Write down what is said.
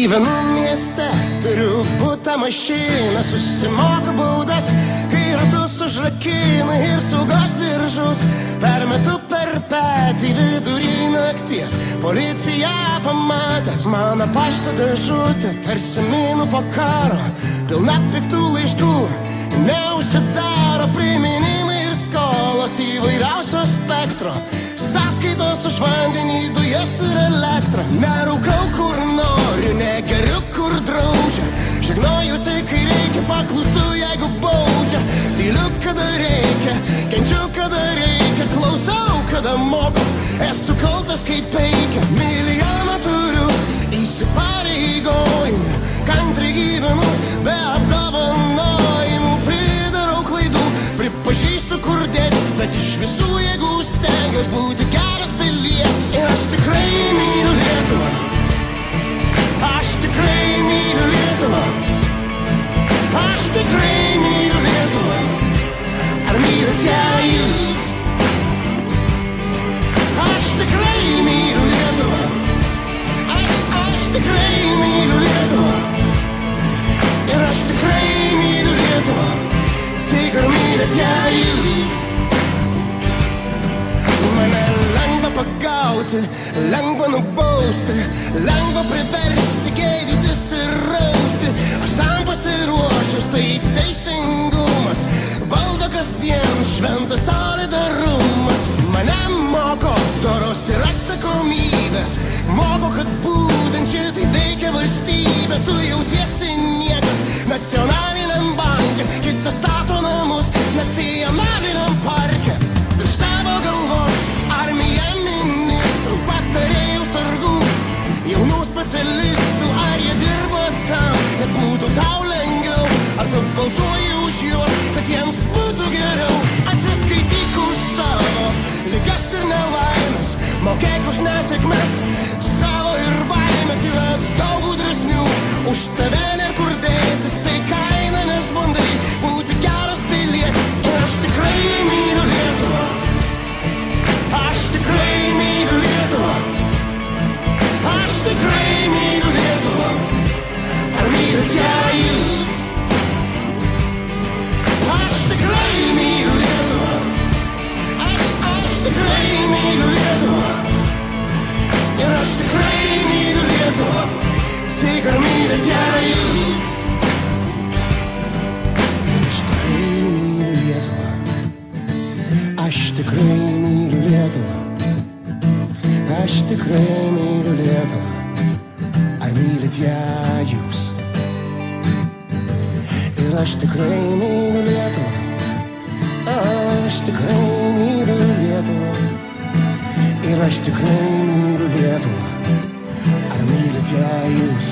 Gyvenu mieste, turiu butą mašiną, susimoku baudas, kai ratus užrakina ir saugos diržus. Permetu per petį vidurį nakties, policija pamatęs mano pašto dėžutę, tarsi minų po karo, pilna piktų laiškų, neužsidaro priminimai ir skolos įvairiausio spektro, sąskaitos už vandenį, dujas ir elektrą. Nerūkau kur noriu, negeriu kur draudžia, žegnojusi kai reikia, paklūstu jeigu baudžia. Tyliu kada reikia, kenčiu kada reikia, klausau kada moku, esu kaltas kaip peikia. Milijoną turiu įsipareigojimų, kantriai gyvenu be apdovanojimų, pridarau klaidų, pripažįstu kur dėtis, bet iš visų jėgų stengiuos būti geras pilietis. Ir aš tikrai myliu Lietuvą, aš tikrai myliu Lietuvą, aš tikrai myliu Lietuvą. Ar mylite ją jūs? Aš tikrai myliu Lietuvą, aš tikrai myliu Lietuvą. Ir aš tikrai myliu Lietuvą, tik ar mylite ją jūs? Mane lengva pagauti, lengva nubausti, lengva priversti gėdytis ir rausti. Aš tam pasiruošęs, tai teisingumas valdo kasdien, šventas solidarumas. Mane moko doros ir atsakomybės, moko, kad būtent šitai veikia valstybė. Tu jautiesi niekas nacionaliniam banke, kitas stato namus nacionaliniam parke. Virš tavo galvos armija ministrų, patarėjų, sargų, jaunų specialistų. Ar jie dirba tam, kad būtų tau lengviau? Ar tu balsuoji už juos, kad jiems būtų geriau? Atsiskaityk už savo ligas ir nelaimės, mokėk už nesėkmes savo ir baimės. Yra daug gudresnių už tave, nėr kur dėtis, tai kaina, nes bandai būti geras pilietis. Ir aš tikrai myliu Lietuvą, aš tikrai myliu Lietuvą, aš tikrai myliu Lietuvą. Ar mylite ją jūs? Aš tikrai myliu Lietuvą, aš tikrai myliu Lietuvą. Ir aš tikrai myliu Lietuvą, tik ar mylite ją jūs? Ir aš tikrai myliu Lietuvą, aš tikrai myliu Lietuvą, aš tikrai myliu Lietuvą. Ar mylite ją jūs? Ir aš tikrai myliu Lietuvą, aš tikrai myliu Lietuvą. Ir aš tikrai myliu Lietuvą. Ar mylite ją jūs?